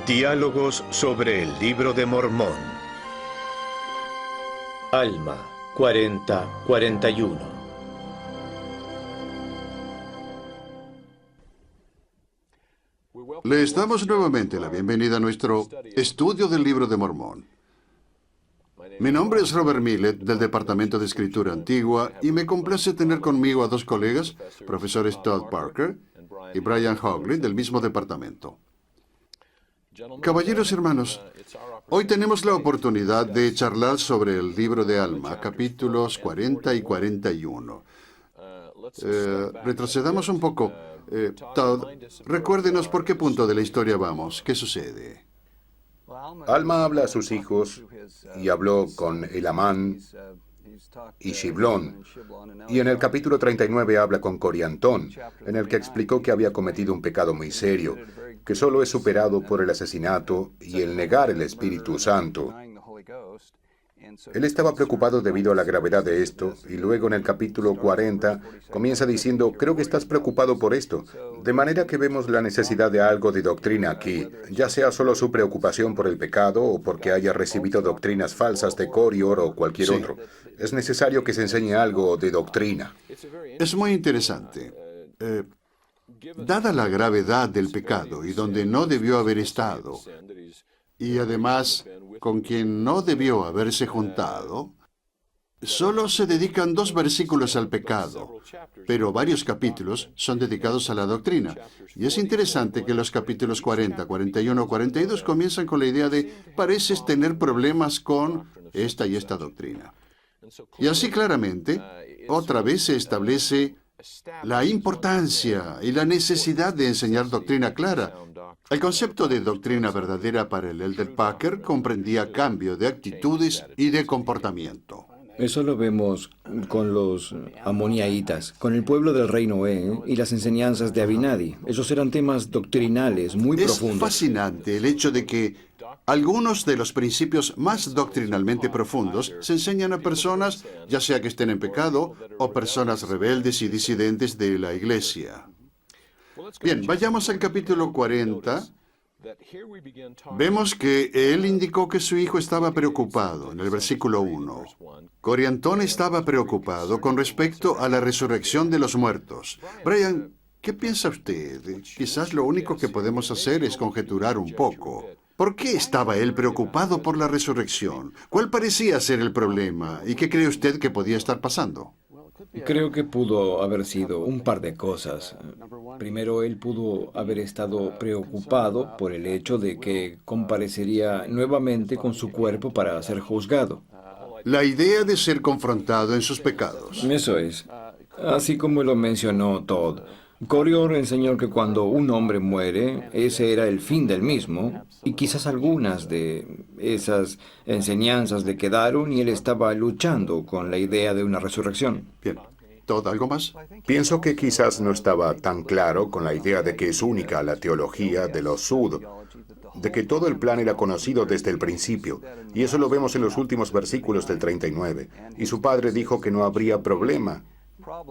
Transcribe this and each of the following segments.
Diálogos sobre el Libro de Mormón. Alma 4041. Le damos nuevamente la bienvenida a nuestro estudio del Libro de Mormón. Mi nombre es Robert Millet, del Departamento de Escritura Antigua, y me complace tener conmigo a dos colegas, profesores Todd Parker y Brian Hogley, del mismo departamento. Caballeros y hermanos, hoy tenemos la oportunidad de charlar sobre el Libro de Alma, capítulos 40 y 41. Retrocedamos un poco. Todd, recuérdenos por qué punto de la historia vamos. ¿Qué sucede? Alma habla a sus hijos y habló con Elamán y Shiblón. Y en el capítulo 39 habla con Coriantón, en el que explicó que había cometido un pecado muy serio, que solo es superado por el asesinato y el negar el Espíritu Santo. Él estaba preocupado debido a la gravedad de esto, y luego en el capítulo 40 comienza diciendo, creo que estás preocupado por esto, de manera que vemos la necesidad de algo de doctrina aquí, ya sea solo su preocupación por el pecado o porque haya recibido doctrinas falsas de Corior o cualquier otro. Es necesario que se enseñe algo de doctrina. Es muy interesante. Dada la gravedad del pecado y donde no debió haber estado, y además con quien no debió haberse juntado, solo se dedican 2 versículos al pecado, pero varios capítulos son dedicados a la doctrina. Y es interesante que los capítulos 40, 41, 42 comienzan con la idea de pareces tener problemas con esta y esta doctrina. Y así claramente, otra vez se establece la importancia y la necesidad de enseñar doctrina clara. El concepto de doctrina verdadera para el Elder Packer comprendía cambio de actitudes y de comportamiento. Eso lo vemos con los amoniaitas, con el pueblo del rey Noé y las enseñanzas de Abinadi. Esos eran temas doctrinales muy profundos. Es fascinante el hecho de que algunos de los principios más doctrinalmente profundos se enseñan a personas, ya sea que estén en pecado, o personas rebeldes y disidentes de la iglesia. Bien, vayamos al capítulo 40. Vemos que él indicó que su hijo estaba preocupado, en el versículo 1. Coriantón estaba preocupado con respecto a la resurrección de los muertos. Brian, ¿qué piensa usted? Quizás lo único que podemos hacer es conjeturar un poco. ¿Por qué estaba él preocupado por la resurrección? ¿Cuál parecía ser el problema? ¿Y qué cree usted que podía estar pasando? Creo que pudo haber sido un par de cosas. Primero, él pudo haber estado preocupado por el hecho de que comparecería nuevamente con su cuerpo para ser juzgado. La idea de ser confrontado en sus pecados. Eso es. Así como lo mencionó Todd, Corior enseñó que cuando un hombre muere, ese era el fin del mismo, y quizás algunas de esas enseñanzas le quedaron y él estaba luchando con la idea de una resurrección. Bien. ¿Todo algo más? Pienso que quizás no estaba tan claro con la idea de que es única la teología de los Sud, de que todo el plan era conocido desde el principio, y eso lo vemos en los últimos versículos del 39. Y su padre dijo que no habría problema,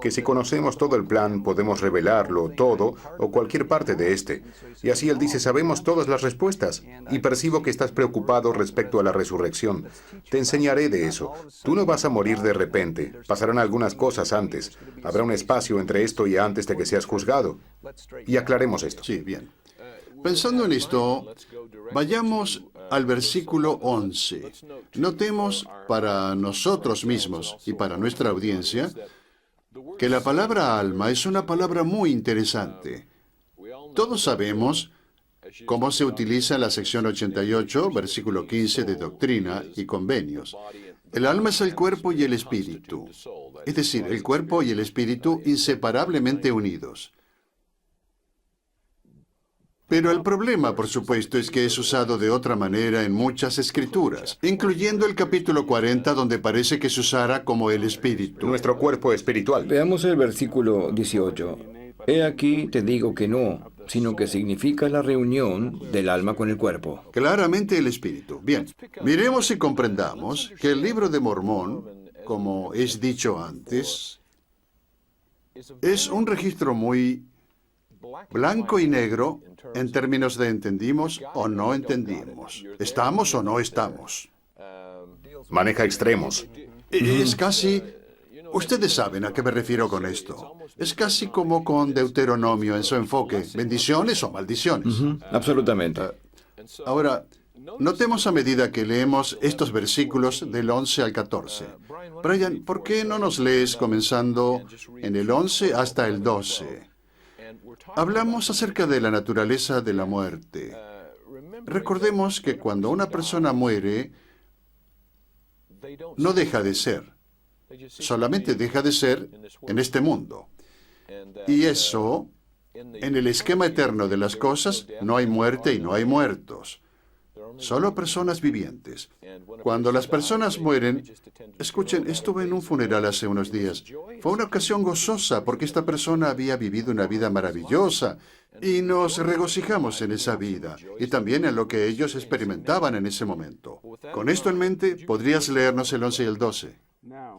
que si conocemos todo el plan podemos revelarlo todo o cualquier parte de este. Y así él dice, sabemos todas las respuestas y percibo que estás preocupado respecto a la resurrección. Te enseñaré de eso. Tú no vas a morir de repente. Pasarán algunas cosas antes. Habrá un espacio entre esto y antes de que seas juzgado. Y aclaremos esto. Sí, bien. Pensando en esto, vayamos al versículo 11. Notemos para nosotros mismos y para nuestra audiencia que la palabra alma es una palabra muy interesante. Todos sabemos cómo se utiliza en la sección 88, versículo 15 de Doctrina y Convenios. El alma es el cuerpo y el espíritu, es decir, el cuerpo y el espíritu inseparablemente unidos. Pero el problema, por supuesto, es que es usado de otra manera en muchas escrituras, incluyendo el capítulo 40, donde parece que se usara como el espíritu. Nuestro cuerpo espiritual. Veamos el versículo 18. He aquí te digo que no, sino que significa la reunión del alma con el cuerpo. Claramente el espíritu. Bien, miremos y comprendamos que el Libro de Mormón, como es dicho antes, es un registro muy blanco y negro en términos de entendimos o no entendimos. ¿Estamos o no estamos? Maneja extremos. Es casi... Ustedes saben a qué me refiero con esto. Es casi como con Deuteronomio en su enfoque, bendiciones o maldiciones. Absolutamente. Ahora, notemos a medida que leemos estos versículos del 11 al 14. Brian, ¿por qué no nos lees comenzando en el 11 hasta el 12? Hablamos acerca de la naturaleza de la muerte. Recordemos que cuando una persona muere, no deja de ser. Solamente deja de ser en este mundo. Y eso, en el esquema eterno de las cosas, no hay muerte y no hay muertos. Solo personas vivientes. Cuando las personas mueren, escuchen, estuve en un funeral hace unos días. Fue una ocasión gozosa porque esta persona había vivido una vida maravillosa y nos regocijamos en esa vida y también en lo que ellos experimentaban en ese momento. Con esto en mente, ¿podrías leernos el 11 y el 12?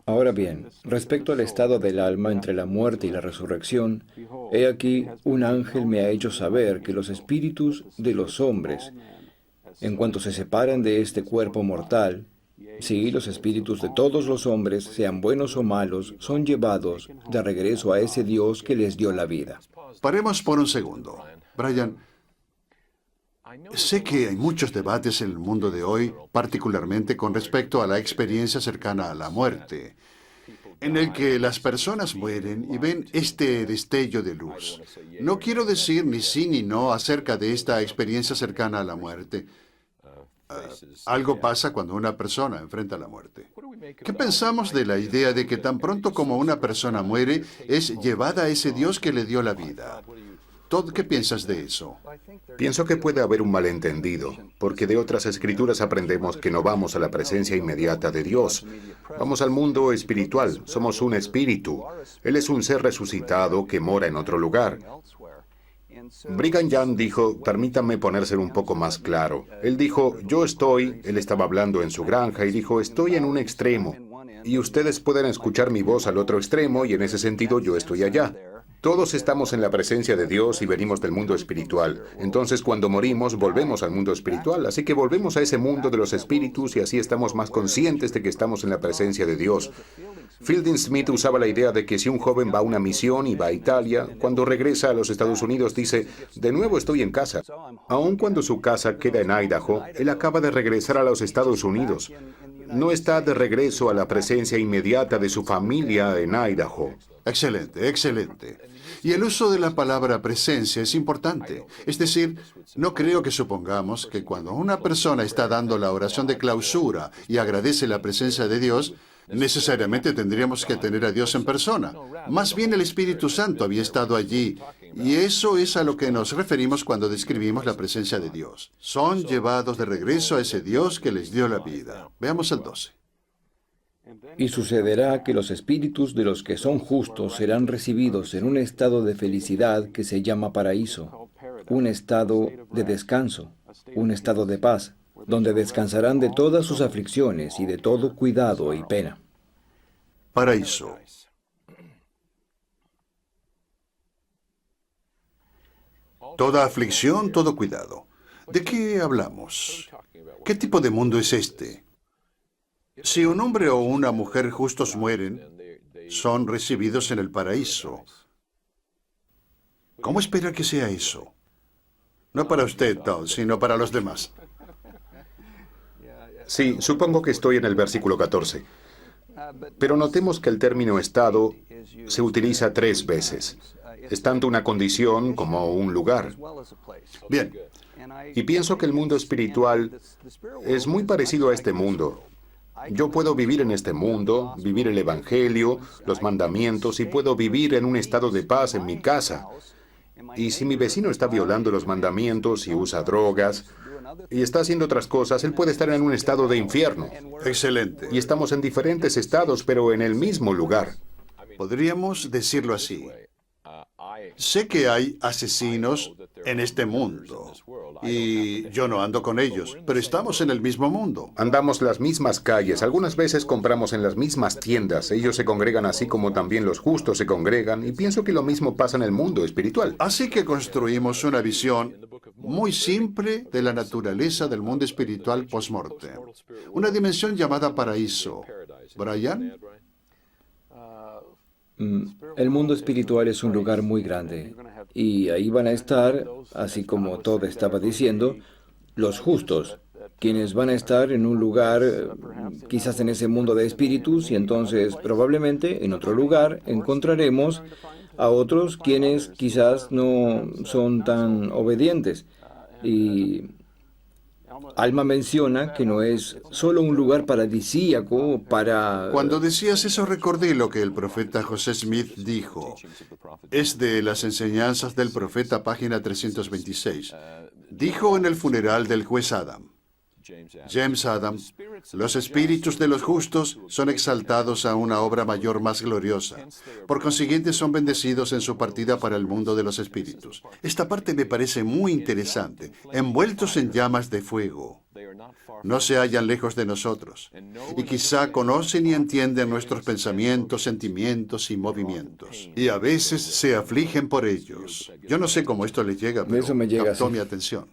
Ahora bien, respecto al estado del alma entre la muerte y la resurrección, he aquí un ángel me ha hecho saber que los espíritus de los hombres, en cuanto se separan de este cuerpo mortal, sí, los espíritus de todos los hombres, sean buenos o malos, son llevados de regreso a ese Dios que les dio la vida. Paremos por un segundo. Brian, sé que hay muchos debates en el mundo de hoy, particularmente con respecto a la experiencia cercana a la muerte, en el que las personas mueren y ven este destello de luz. No quiero decir ni sí ni no acerca de esta experiencia cercana a la muerte. Algo pasa cuando una persona enfrenta la muerte. ¿Qué pensamos de la idea de que tan pronto como una persona muere, es llevada a ese Dios que le dio la vida? Todd, ¿qué piensas de eso? Pienso que puede haber un malentendido, porque de otras escrituras aprendemos que no vamos a la presencia inmediata de Dios. Vamos al mundo espiritual, somos un espíritu. Él es un ser resucitado que mora en otro lugar. Brigham Young dijo, permítanme ponérselo un poco más claro. Él dijo, él estaba hablando en su granja y dijo, estoy en un extremo. Y ustedes pueden escuchar mi voz al otro extremo y en ese sentido yo estoy allá. Todos estamos en la presencia de Dios y venimos del mundo espiritual. Entonces, cuando morimos, volvemos al mundo espiritual. Así que volvemos a ese mundo de los espíritus y así estamos más conscientes de que estamos en la presencia de Dios. Fielding Smith usaba la idea de que si un joven va a una misión y va a Italia, cuando regresa a los Estados Unidos dice, de nuevo estoy en casa. Aun cuando su casa queda en Idaho, él acaba de regresar a los Estados Unidos. No está de regreso a la presencia inmediata de su familia en Idaho. Excelente, excelente. Y el uso de la palabra presencia es importante. Es decir, no creo que supongamos que cuando una persona está dando la oración de clausura y agradece la presencia de Dios, necesariamente tendríamos que tener a Dios en persona. Más bien el Espíritu Santo había estado allí, y eso es a lo que nos referimos cuando describimos la presencia de Dios. Son llevados de regreso a ese Dios que les dio la vida. Veamos el 12. Y sucederá que los espíritus de los que son justos serán recibidos en un estado de felicidad que se llama paraíso, un estado de descanso, un estado de paz, donde descansarán de todas sus aflicciones y de todo cuidado y pena. Paraíso. Toda aflicción, todo cuidado. ¿De qué hablamos? ¿Qué tipo de mundo es este? Si un hombre o una mujer justos mueren, son recibidos en el paraíso. ¿Cómo espera que sea eso? No para usted, Todd, sino para los demás. Sí, supongo que estoy en el versículo 14. Pero notemos que el término estado se utiliza 3 veces. Es tanto una condición como un lugar. Bien. Y pienso que el mundo espiritual es muy parecido a este mundo. Yo puedo vivir en este mundo, vivir el Evangelio, los mandamientos, y puedo vivir en un estado de paz en mi casa. Y si mi vecino está violando los mandamientos y usa drogas y está haciendo otras cosas, él puede estar en un estado de infierno. Excelente. Y estamos en diferentes estados, pero en el mismo lugar. Podríamos decirlo así. Sé que hay asesinos en este mundo y yo no ando con ellos, pero estamos en el mismo mundo. Andamos las mismas calles, algunas veces compramos en las mismas tiendas, ellos se congregan así como también los justos se congregan, y pienso que lo mismo pasa en el mundo espiritual. Así que construimos una visión muy simple de la naturaleza del mundo espiritual post-mortem. Una dimensión llamada paraíso. ¿Brian? El mundo espiritual es un lugar muy grande y ahí van a estar, así como Todd estaba diciendo, los justos, quienes van a estar en un lugar, quizás en ese mundo de espíritus, y entonces probablemente en otro lugar encontraremos a otros quienes quizás no son tan obedientes. Y Alma menciona que no es solo un lugar paradisíaco para... Cuando decías eso recordé lo que el profeta José Smith dijo. Es de las enseñanzas del profeta, página 326. Dijo en el funeral del juez Adam. James Adam, los espíritus de los justos son exaltados a una obra mayor más gloriosa. Por consiguiente, son bendecidos en su partida para el mundo de los espíritus. Esta parte me parece muy interesante. Envueltos en llamas de fuego. No se hallan lejos de nosotros. Y quizá conocen y entienden nuestros pensamientos, sentimientos y movimientos. Y a veces se afligen por ellos. Yo no sé cómo esto les llega, pero Eso me llega, captó sí. mi atención.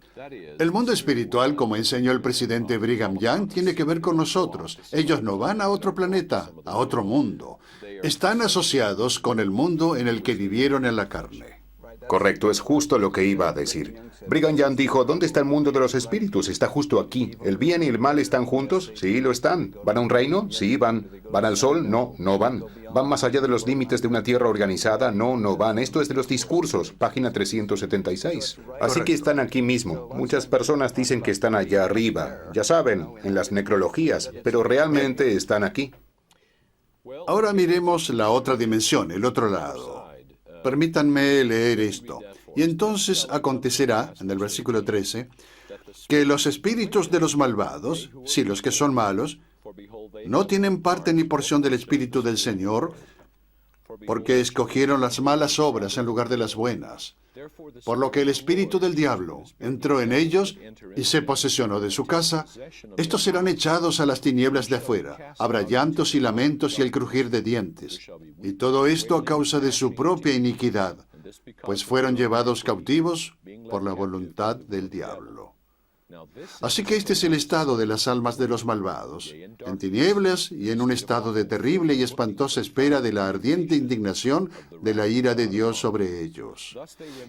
El mundo espiritual, como enseñó el presidente Brigham Young, tiene que ver con nosotros. Ellos no van a otro planeta, a otro mundo. Están asociados con el mundo en el que vivieron en la carne. Correcto, es justo lo que iba a decir. Brigham Young dijo, ¿dónde está el mundo de los espíritus? Está justo aquí. ¿El bien y el mal están juntos? Sí, lo están. ¿Van a un reino? Sí, van. ¿Van al sol? No, no van. ¿Van más allá de los límites de una tierra organizada? No, no van. Esto es de los discursos, página 376. Así que están aquí mismo. Muchas personas dicen que están allá arriba. Ya saben, en las necrologías, pero realmente están aquí. Ahora miremos la otra dimensión, el otro lado. Permítanme leer esto. Y entonces acontecerá, en el versículo 13, que los espíritus de los malvados, sí, los que son malos, no tienen parte ni porción del Espíritu del Señor, porque escogieron las malas obras en lugar de las buenas. Por lo que el espíritu del diablo entró en ellos y se posesionó de su casa, estos serán echados a las tinieblas de afuera. Habrá llantos y lamentos y el crujir de dientes. Y todo esto a causa de su propia iniquidad, pues fueron llevados cautivos por la voluntad del diablo. Así que este es el estado de las almas de los malvados, en tinieblas y en un estado de terrible y espantosa espera de la ardiente indignación de la ira de Dios sobre ellos.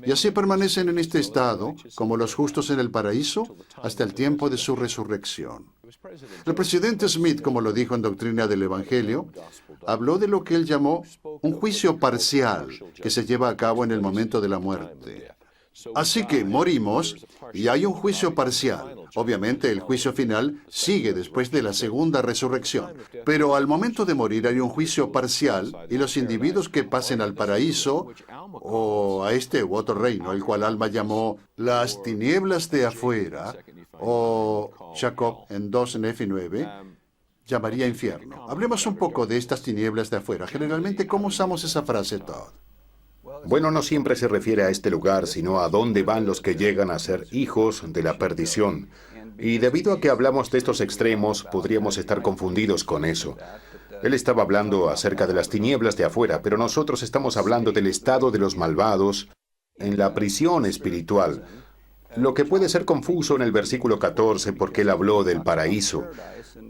Y así permanecen en este estado, como los justos en el paraíso, hasta el tiempo de su resurrección. El presidente Smith, como lo dijo en Doctrina del Evangelio, habló de lo que él llamó un juicio parcial que se lleva a cabo en el momento de la muerte. Así que morimos y hay un juicio parcial. Obviamente el juicio final sigue después de la segunda resurrección. Pero al momento de morir hay un juicio parcial y los individuos que pasen al paraíso o a este u otro reino, el cual Alma llamó las tinieblas de afuera, o Jacob en 2 Nefi 9, llamaría infierno. Hablemos un poco de estas tinieblas de afuera. Generalmente, ¿cómo usamos esa frase, Todd? Bueno, no siempre se refiere a este lugar, sino a dónde van los que llegan a ser hijos de la perdición. Y debido a que hablamos de estos extremos, podríamos estar confundidos con eso. Él estaba hablando acerca de las tinieblas de afuera, pero nosotros estamos hablando del estado de los malvados en la prisión espiritual. Lo que puede ser confuso en el versículo 14, porque él habló del paraíso.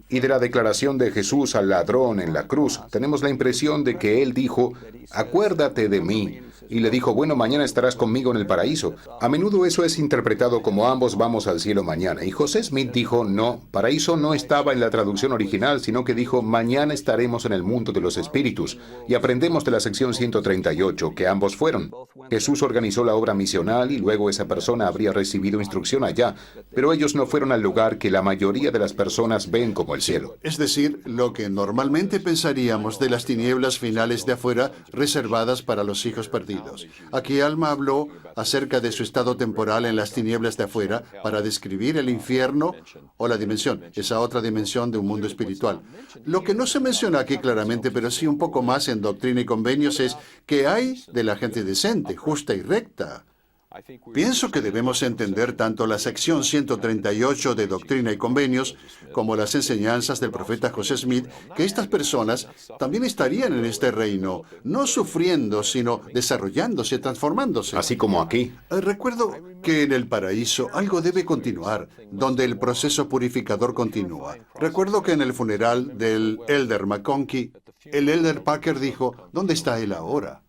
Y de la declaración de Jesús al ladrón en la cruz, tenemos la impresión de que él dijo, acuérdate de mí. Y le dijo, bueno, mañana estarás conmigo en el paraíso. A menudo eso es interpretado como ambos vamos al cielo mañana. Y José Smith dijo, no, paraíso no estaba en la traducción original, sino que dijo, mañana estaremos en el mundo de los espíritus. Y aprendemos de la sección 138 que ambos fueron. Jesús organizó la obra misional y luego esa persona habría recibido instrucción allá. Pero ellos no fueron al lugar que la mayoría de las personas ven como el cielo. Es decir, lo que normalmente pensaríamos de las tinieblas finales de afuera reservadas para los hijos perdidos. perdidos. Aquí Alma habló acerca de su estado temporal en las tinieblas de afuera para describir el infierno o la dimensión, esa otra dimensión de un mundo espiritual. Lo que no se menciona aquí claramente, pero sí un poco más en Doctrina y Convenios, es que hay de la gente decente, justa y recta. Pienso que debemos entender tanto la sección 138 de Doctrina y Convenios como las enseñanzas del profeta José Smith, que estas personas también estarían en este reino, no sufriendo, sino desarrollándose, transformándose. Así como aquí. Recuerdo que en el paraíso algo debe continuar, donde el proceso purificador continúa. Recuerdo que en el funeral del Elder McConkie, el Elder Parker dijo, ¿dónde está él ahora?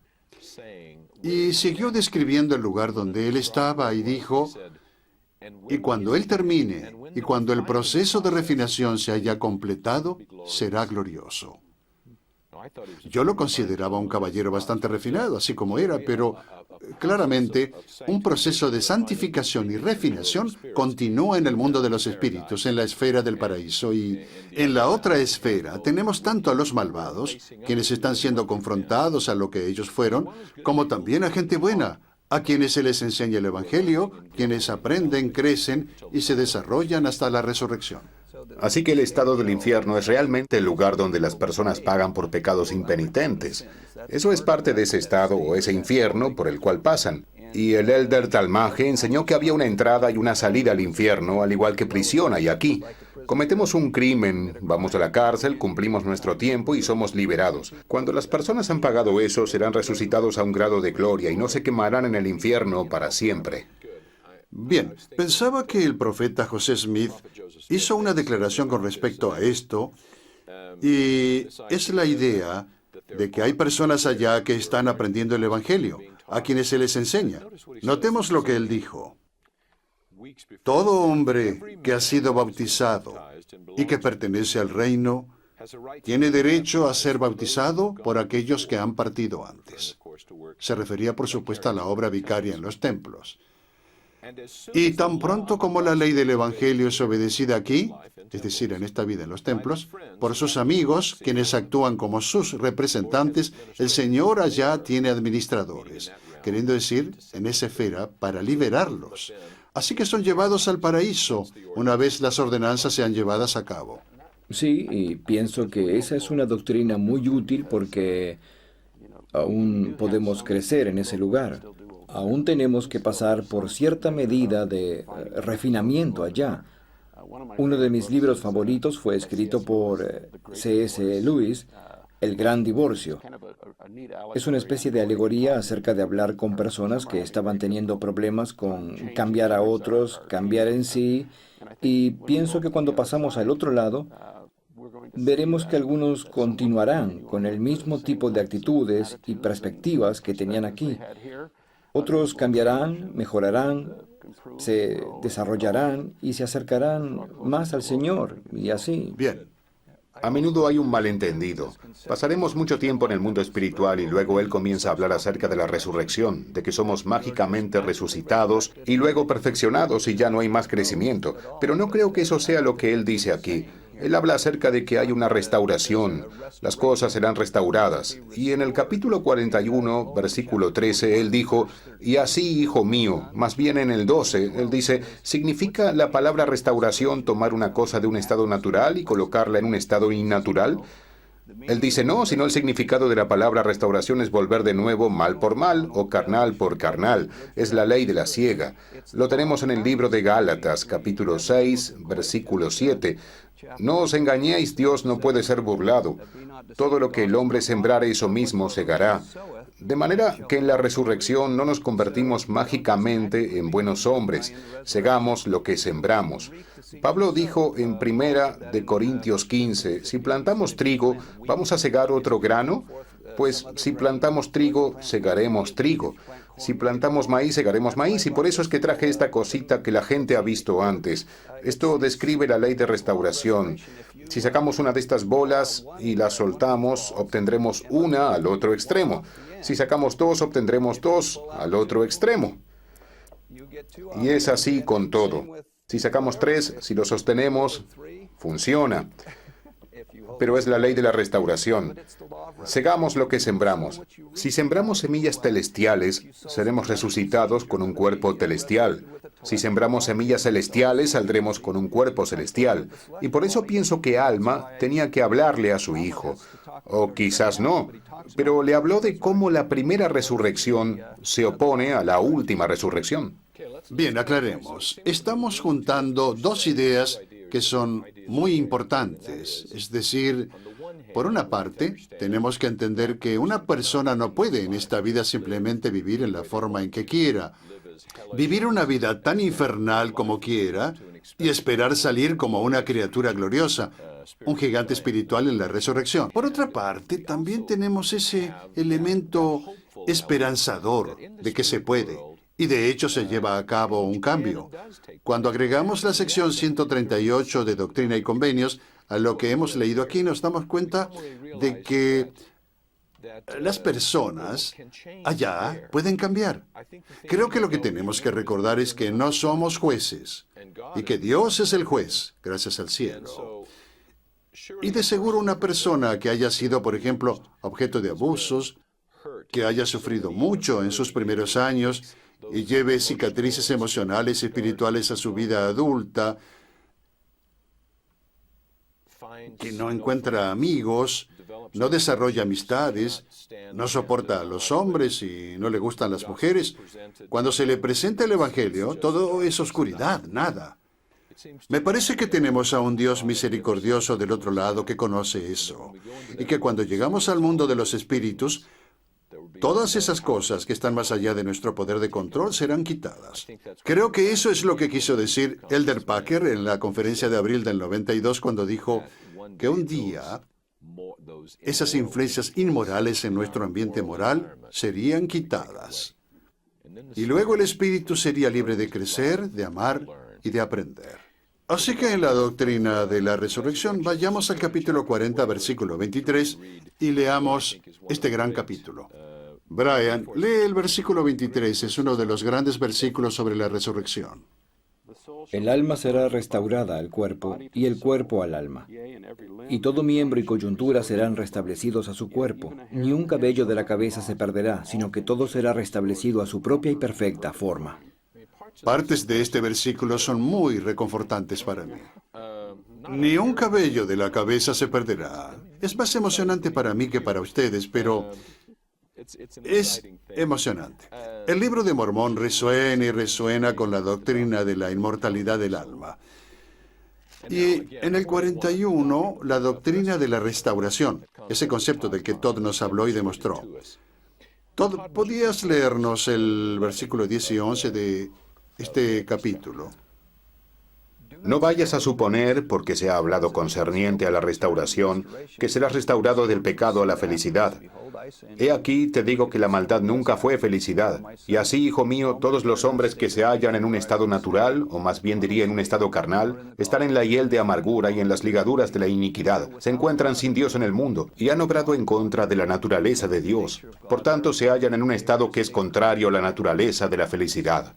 Y siguió describiendo el lugar donde él estaba y dijo, y cuando él termine, y cuando el proceso de refinación se haya completado, será glorioso. Yo lo consideraba un caballero bastante refinado, así como era, pero claramente un proceso de santificación y refinación continúa en el mundo de los espíritus, en la esfera del paraíso, y en la otra esfera tenemos tanto a los malvados, quienes están siendo confrontados a lo que ellos fueron, como también a gente buena, a quienes se les enseña el Evangelio, quienes aprenden, crecen y se desarrollan hasta la resurrección. Así que el estado del infierno es realmente el lugar donde las personas pagan por pecados impenitentes. Eso es parte de ese estado o ese infierno por el cual pasan. Y el Elder Talmage enseñó que había una entrada y una salida al infierno, al igual que prisión hay aquí. Cometemos un crimen, vamos a la cárcel, cumplimos nuestro tiempo y somos liberados. Cuando las personas han pagado eso, serán resucitados a un grado de gloria y no se quemarán en el infierno para siempre. Bien, pensaba que el profeta José Smith hizo una declaración con respecto a esto, y es la idea de que hay personas allá que están aprendiendo el Evangelio, a quienes se les enseña. Notemos lo que él dijo. Todo hombre que ha sido bautizado y que pertenece al reino tiene derecho a ser bautizado por aquellos que han partido antes. Se refería, por supuesto, a la obra vicaria en los templos. Y tan pronto como la ley del Evangelio es obedecida aquí, es decir, en esta vida en los templos, por sus amigos, quienes actúan como sus representantes, el Señor allá tiene administradores, queriendo decir, en esa esfera, para liberarlos. Así que son llevados al paraíso una vez las ordenanzas sean llevadas a cabo. Sí, y pienso que esa es una doctrina muy útil porque aún podemos crecer en ese lugar. Aún tenemos que pasar por cierta medida de refinamiento allá. Uno de mis libros favoritos fue escrito por C.S. Lewis, El Gran Divorcio. Es una especie de alegoría acerca de hablar con personas que estaban teniendo problemas con cambiar a otros, cambiar en sí, y pienso que cuando pasamos al otro lado, veremos que algunos continuarán con el mismo tipo de actitudes y perspectivas que tenían aquí. Otros cambiarán, mejorarán, se desarrollarán y se acercarán más al Señor, y así. Bien. A menudo hay un malentendido. Pasaremos mucho tiempo en el mundo espiritual y luego él comienza a hablar acerca de la resurrección, de que somos mágicamente resucitados y luego perfeccionados y ya no hay más crecimiento. Pero no creo que eso sea lo que él dice aquí. Él habla acerca de que hay una restauración, las cosas serán restauradas. Y en el capítulo 41, versículo 13, él dijo, y así, hijo mío, más bien en el 12, él dice, ¿significa la palabra restauración tomar una cosa de un estado natural y colocarla en un estado innatural? Él dice, no, sino el significado de la palabra restauración es volver de nuevo mal por mal o carnal por carnal. Es la ley de la siega. Lo tenemos en el libro de Gálatas, capítulo 6, versículo 7. No os engañéis, Dios no puede ser burlado. Todo lo que el hombre sembrare, eso mismo segará. De manera que en la resurrección no nos convertimos mágicamente en buenos hombres, segamos lo que sembramos. Pablo dijo en 1 de Corintios 15, si plantamos trigo, ¿vamos a segar otro grano? Pues si plantamos trigo, segaremos trigo. Si plantamos maíz, segaremos maíz, y por eso es que traje esta cosita que la gente ha visto antes. Esto describe la ley de restauración. Si sacamos una de estas bolas y la soltamos, obtendremos una al otro extremo. Si sacamos dos, obtendremos dos al otro extremo. Y es así con todo. Si sacamos tres, si lo sostenemos, funciona. pero es la ley de la restauración. Segamos lo que sembramos. Si sembramos semillas celestiales, seremos resucitados con un cuerpo celestial. Si sembramos semillas celestiales, saldremos con un cuerpo celestial. Y por eso pienso que Alma tenía que hablarle a su hijo. O quizás no, pero le habló de cómo la primera resurrección se opone a la última resurrección. Bien, aclaremos. Estamos juntando dos ideas que son muy importantes. Es decir, por una parte, tenemos que entender que una persona no puede en esta vida simplemente vivir en la forma en que quiera, vivir una vida tan infernal como quiera y esperar salir como una criatura gloriosa, un gigante espiritual en la resurrección. Por otra parte, también tenemos ese elemento esperanzador de que se puede. Y de hecho se lleva a cabo un cambio. Cuando agregamos la sección 138 de Doctrina y Convenios a lo que hemos leído aquí, nos damos cuenta de que las personas allá pueden cambiar. Creo que lo que tenemos que recordar es que no somos jueces y que Dios es el juez, gracias al cielo. Y de seguro una persona que haya sido, por ejemplo, objeto de abusos, que haya sufrido mucho en sus primeros años, y lleve cicatrices emocionales y espirituales a su vida adulta, que no encuentra amigos, no desarrolla amistades, no soporta a los hombres y no le gustan las mujeres. Cuando se le presenta el Evangelio, todo es oscuridad, nada. Me parece que tenemos a un Dios misericordioso del otro lado que conoce eso, y que cuando llegamos al mundo de los espíritus, todas esas cosas que están más allá de nuestro poder de control serán quitadas. Creo que eso es lo que quiso decir Elder Packer en la conferencia de abril del 92 cuando dijo que un día esas influencias inmorales en nuestro ambiente moral serían quitadas. Y luego el espíritu sería libre de crecer, de amar y de aprender. Así que en la doctrina de la resurrección, vayamos al capítulo 40, versículo 23, y leamos este gran capítulo. Brian, lee el versículo 23, es uno de los grandes versículos sobre la resurrección. El alma será restaurada al cuerpo y el cuerpo al alma. Y todo miembro y coyuntura serán restablecidos a su cuerpo. Ni un cabello de la cabeza se perderá, sino que todo será restablecido a su propia y perfecta forma. Partes de este versículo son muy reconfortantes para mí. Ni un cabello de la cabeza se perderá. Es más emocionante para mí que para ustedes, pero es emocionante. El libro de Mormón resuena y resuena con la doctrina de la inmortalidad del alma. Y en el 41, la doctrina de la restauración, ese concepto del que Todd nos habló y demostró. Todd, ¿podías leernos el versículo 10 y 11 de este capítulo? No vayas a suponer, porque se ha hablado concerniente a la restauración, que serás restaurado del pecado a la felicidad. He aquí te digo que la maldad nunca fue felicidad. Y así, hijo mío, todos los hombres que se hallan en un estado natural, o más bien diría en un estado carnal, están en la hiel de amargura y en las ligaduras de la iniquidad. Se encuentran sin Dios en el mundo y han obrado en contra de la naturaleza de Dios. Por tanto, se hallan en un estado que es contrario a la naturaleza de la felicidad.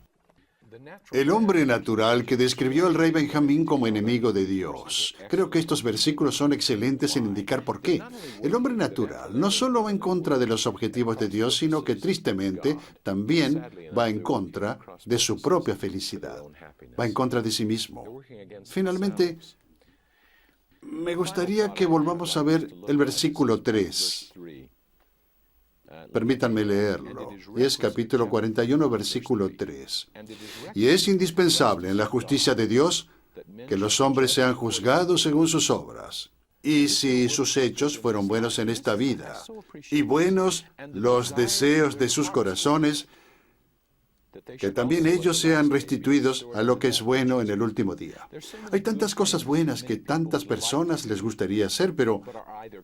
El hombre natural que describió el rey Benjamín como enemigo de Dios. Creo que estos versículos son excelentes en indicar por qué. El hombre natural no solo va en contra de los objetivos de Dios, sino que tristemente también va en contra de su propia felicidad. Va en contra de sí mismo. Finalmente, me gustaría que volvamos a ver el versículo 3. Permítanme leerlo. Es capítulo 41, versículo 3. Y es indispensable en la justicia de Dios que los hombres sean juzgados según sus obras. Y si sus hechos fueron buenos en esta vida, y buenos los deseos de sus corazones, que también ellos sean restituidos a lo que es bueno en el último día. Hay tantas cosas buenas que tantas personas les gustaría hacer, pero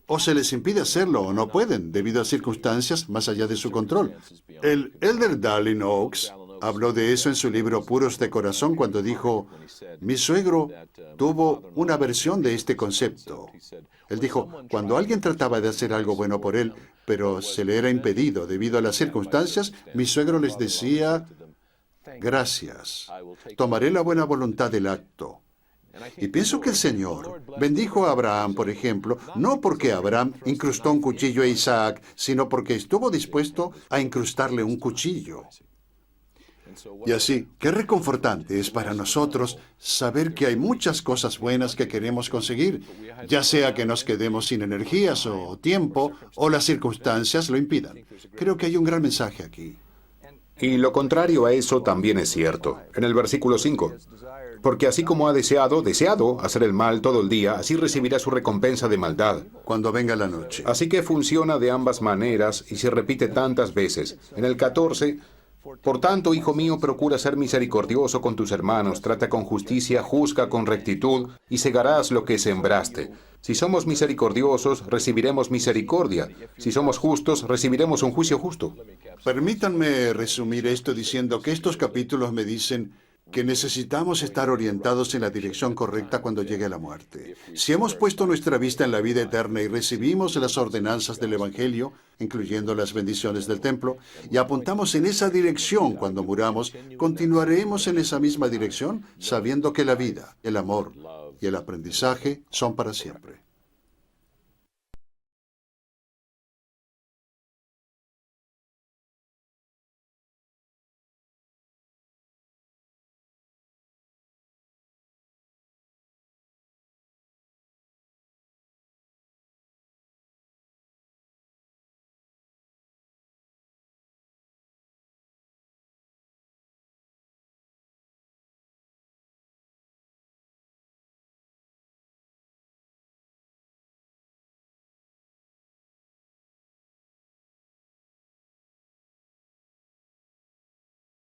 o se les impide hacerlo o no pueden, debido a circunstancias más allá de su control. El Elder Dallin Oaks habló de eso en su libro Puros de Corazón cuando dijo, mi suegro tuvo una versión de este concepto. Él dijo, cuando alguien trataba de hacer algo bueno por él, pero se le era impedido debido a las circunstancias, mi suegro les decía, gracias, tomaré la buena voluntad del acto. Y pienso que el Señor bendijo a Abraham, por ejemplo, no porque Abraham incrustó un cuchillo a Isaac, sino porque estuvo dispuesto a incrustarle un cuchillo. Y así, qué reconfortante es para nosotros saber que hay muchas cosas buenas que queremos conseguir, ya sea que nos quedemos sin energías o tiempo, o las circunstancias lo impidan. Creo que hay un gran mensaje aquí. Y lo contrario a eso también es cierto. En el versículo 5. Porque así como ha deseado hacer el mal todo el día, así recibirá su recompensa de maldad. Cuando venga la noche. Así que funciona de ambas maneras y se repite tantas veces. En el 14, por tanto, hijo mío, procura ser misericordioso con tus hermanos, trata con justicia, juzga con rectitud y segarás lo que sembraste. Si somos misericordiosos, recibiremos misericordia. Si somos justos, recibiremos un juicio justo. Permítanme resumir esto diciendo que estos capítulos me dicen que necesitamos estar orientados en la dirección correcta cuando llegue la muerte. Si hemos puesto nuestra vista en la vida eterna y recibimos las ordenanzas del Evangelio, incluyendo las bendiciones del templo, y apuntamos en esa dirección cuando muramos, continuaremos en esa misma dirección sabiendo que la vida, el amor y el aprendizaje son para siempre.